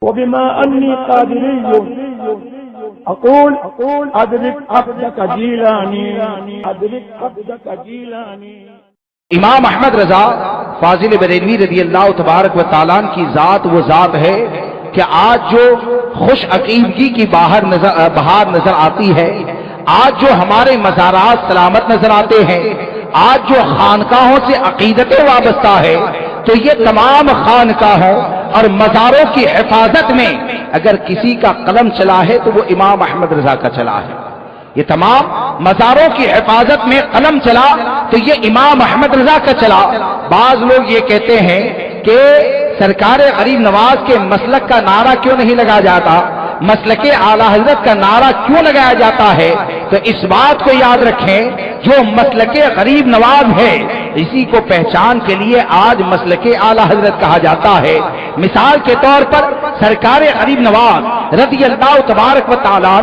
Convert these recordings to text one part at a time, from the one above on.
وبما أني قادري أقول أدرك عبدك جيلاني أدرك عبدك جيلاني۔ امام احمد رضا فاضل بریلوی رضی اللہ تبارک و تعالیٰ کی ذات وہ ذات ہے کہ آج جو خوش عقیدگی کی بہار نظر آتی ہے، آج جو ہمارے مزارات سلامت نظر آتے ہیں، آج جو خانقاہوں سے عقیدتیں وابستہ ہے، تو یہ تمام خانقاہوں اور مزاروں کی حفاظت میں اگر کسی کا قلم چلا ہے تو وہ امام احمد رضا کا چلا ہے۔ یہ تمام مزاروں کی حفاظت میں قلم چلا تو یہ امام احمد رضا کا چلا۔ بعض لوگ یہ کہتے ہیں کہ سرکار غریب نواز کے مسلک کا نعرہ کیوں نہیں لگا جاتا، مسلک اعلی حضرت کا نعرہ کیوں لگایا جاتا ہے؟ تو اس بات کو یاد رکھیں، جو مسلک غریب نواز ہے اسی کو پہچان کے لیے آج مسلک اعلی حضرت کہا جاتا ہے۔ مثال کے طور پر سرکار غریب نواز رضی اللہ تبارک و تعالیٰ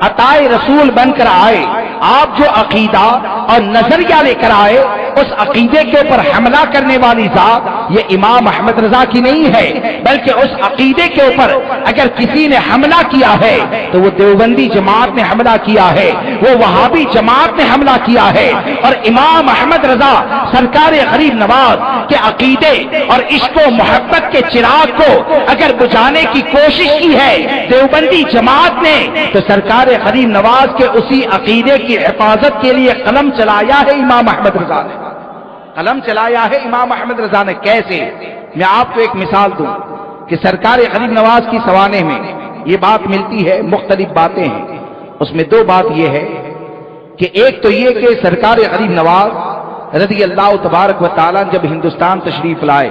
عطائے رسول بن کر آئے، آپ جو عقیدہ اور نظریہ لے کر آئے، اس عقیدے کے اوپر حملہ کرنے والی ذات یہ امام احمد رضا کی نہیں ہے، بلکہ اس عقیدے کے اوپر اگر کسی نے حملہ کیا ہے تو وہ دیوبندی جماعت نے حملہ کیا ہے، وہ وہابی جماعت نے حملہ کیا ہے۔ اور امام احمد رضا سرکار غریب نواز کے عقیدے اور عشق و محبت کے چراغ کو اگر بجھانے کی کوشش کی ہے دیوبندی جماعت نے، تو سرکار غریب نواز کے اسی عقیدے کی حفاظت کے لیے قلم چلایا ہے امام احمد رضا نے، قلم چلایا ہے امام احمد رضا نے۔ کیسے؟ میں آپ کو ایک مثال دوں کہ سرکار غریب نواز کی سوانح میں یہ بات ملتی ہے، مختلف باتیں ہیں، اس میں دو بات یہ ہے کہ ایک تو یہ کہ سرکار غریب نواز رضی اللہ تبارک و تعالیٰ جب ہندوستان تشریف لائے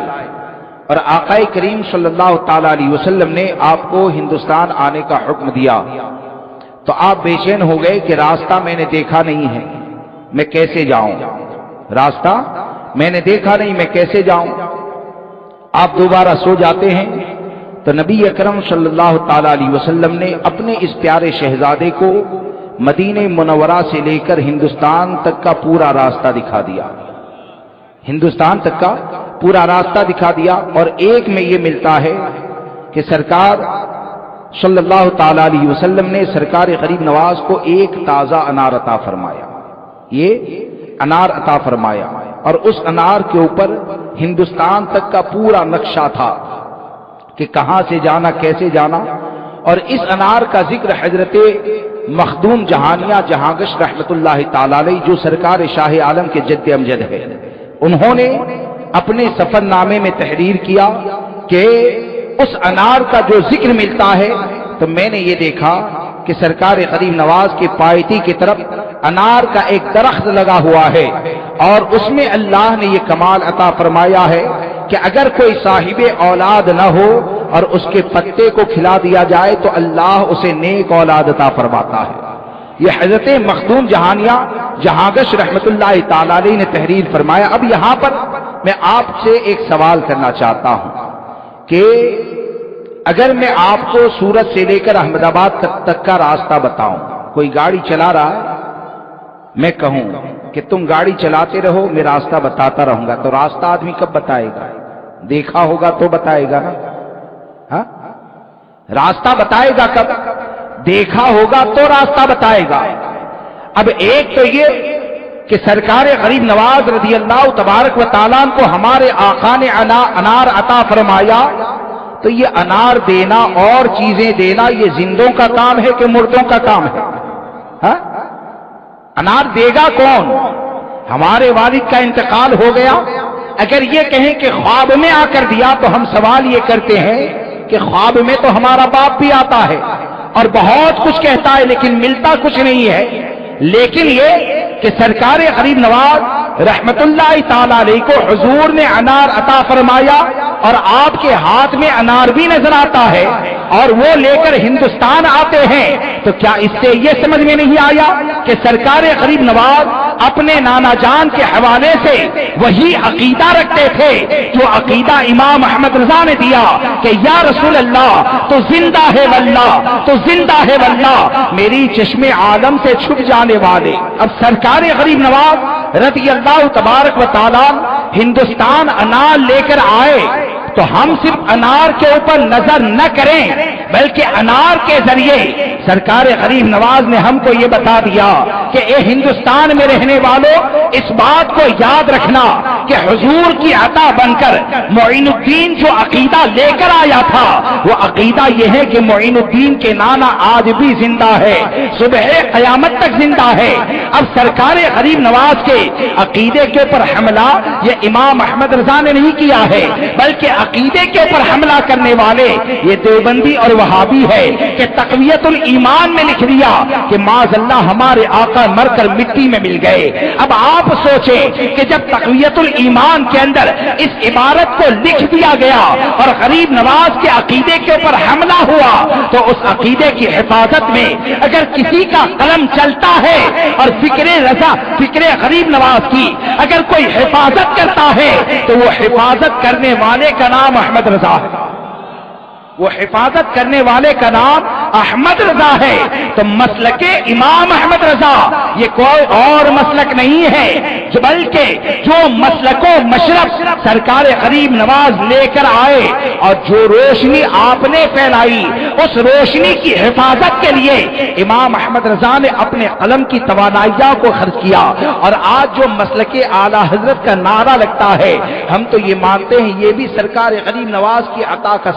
اور آقا کریم صلی اللہ تعالیٰ علیہ وسلم نے آپ کو ہندوستان آنے کا حکم دیا تو آپ بے چین ہو گئے کہ راستہ میں نے دیکھا نہیں ہے، میں کیسے جاؤں؟ راستہ میں نے دیکھا نہیں، میں کیسے جاؤں؟ آپ دوبارہ سو جاتے ہیں تو نبی اکرم صلی اللہ تعالیٰ علیہ وسلم نے اپنے اس پیارے شہزادے کو مدینہ منورہ سے لے کر ہندوستان تک کا پورا راستہ دکھا دیا، ہندوستان تک کا پورا راستہ دکھا دیا۔ اور ایک میں یہ ملتا ہے کہ سرکار صلی اللہ تعالیٰ علیہ وسلم نے سرکار غریب نواز کو ایک تازہ انار عطا فرمایا، یہ انار عطا فرمایا، اور اس انار کے اوپر ہندوستان تک کا پورا نقشہ تھا کہ کہاں سے جانا، کیسے جانا۔ اور اس انار کا ذکر حضرت مخدوم جہانیہ جہانگش رحمت اللہ تعالیٰ علیہ جو سرکار شاہ عالم کے جد امجد ہے، انہوں نے اپنے سفر نامے میں تحریر کیا کہ اس انار کا جو ذکر ملتا ہے تو میں نے یہ دیکھا کہ سرکار غریب نواز کے پائیتی کی طرف انار کا ایک درخت لگا ہوا ہے، اور اس میں اللہ نے یہ کمال عطا فرمایا ہے کہ اگر کوئی صاحب اولاد نہ ہو اور اس کے پتے کو کھلا دیا جائے تو اللہ اسے نیک اولاد عطا فرماتا ہے۔ یہ حضرت مخدوم جہانیہ جہانگش رحمت اللہ تعالی علیہ نے تحریر فرمایا۔ اب یہاں پر میں آپ سے ایک سوال کرنا چاہتا ہوں کہ اگر میں آپ کو سورت سے لے کر احمد آباد تک کا راستہ بتاؤں، کوئی گاڑی چلا رہا ہے، میں کہوں کہ تم گاڑی چلاتے رہو میں راستہ بتاتا رہوں گا، تو راستہ آدمی کب بتائے گا؟ دیکھا ہوگا تو بتائے گا نا؟ ہاں، راستہ بتائے گا کب؟ دیکھا ہوگا تو راستہ بتائے گا۔ اب ایک تو یہ کہ سرکار غریب نواز رضی اللہ تبارک و تعالیٰ کو ہمارے آقا نے انار عطا فرمایا، تو یہ انار دینا اور چیزیں دینا یہ زندوں کا کام ہے کہ مردوں کا کام ہے؟ ہاں، انار دے گا کون؟ ہمارے والد کا انتقال ہو گیا، اگر یہ کہیں کہ خواب میں آ کر دیا تو ہم سوال یہ کرتے ہیں کہ خواب میں تو ہمارا باپ بھی آتا ہے اور بہت کچھ کہتا ہے لیکن ملتا کچھ نہیں ہے۔ لیکن یہ کہ سرکار غریب نواز رحمت اللہ تعالیٰ علیہ کو حضور نے انار عطا فرمایا اور آپ کے ہاتھ میں انار بھی نظر آتا ہے اور وہ لے کر ہندوستان آتے ہیں، تو کیا اس سے یہ سمجھ میں نہیں آیا کہ سرکار غریب نواز اپنے نانا جان کے حوالے سے وہی عقیدہ رکھتے تھے جو عقیدہ امام احمد رضا نے دیا کہ یا رسول اللہ تو زندہ ہے واللہ، تو زندہ ہے واللہ میری چشم عالم سے چھپ جانے والے۔ اب سرکار غریب نواز رضی اللہ تبارک و تعالی ہندوستان انار لے کر آئے تو ہم صرف انار کے اوپر نظر نہ کریں بلکہ انار کے ذریعے سرکار غریب نواز نے ہم کو یہ بتا دیا کہ اے ہندوستان میں رہنے والوں، اس بات کو یاد رکھنا کہ حضور کی عطا بن کر معین الدین جو عقیدہ لے کر آیا تھا وہ عقیدہ یہ ہے کہ معین الدین کے نانا آج بھی زندہ ہے، صبح قیامت تک زندہ ہے۔ اب سرکار غریب نواز کے عقیدے کے اوپر حملہ یہ امام احمد رضا نے نہیں کیا ہے، بلکہ عقیدے کے اوپر حملہ کرنے والے یہ دیوبندی اور وہابی ہے کہ تقویت الایمان میں لکھ دیا کہ معاذ اللہ ہمارے آقا مر کر مٹی میں مل گئے۔ اب آپ سوچیں کہ جب تقویت الایمان کے اندر اس عبارت کو لکھ دیا گیا اور غریب نواز کے عقیدے کے اوپر حملہ ہوا تو اس عقیدے کی حفاظت میں اگر کسی کا قلم چلتا ہے اور فکر رضا، فکر غریب نواز کی اگر کوئی حفاظت کرتا ہے تو وہ حفاظت کرنے والے کا نام احمد رضا ہے، وہ حفاظت کرنے والے کا نام احمد رضا ہے۔ تو مسلک امام احمد رضا یہ کوئی اور مسلک نہیں ہے جو بلکہ جو مسلک و مشرب سرکار غریب نواز لے کر آئے اور جو روشنی آپ نے پھیلائی اس روشنی کی حفاظت کے لیے امام احمد رضا نے اپنے قلم کی توانائیوں کو خرچ کیا۔ اور آج جو مسلک اعلی حضرت کا نعرہ لگتا ہے ہم تو یہ مانتے ہیں یہ بھی سرکار غریب نواز کی عطا کا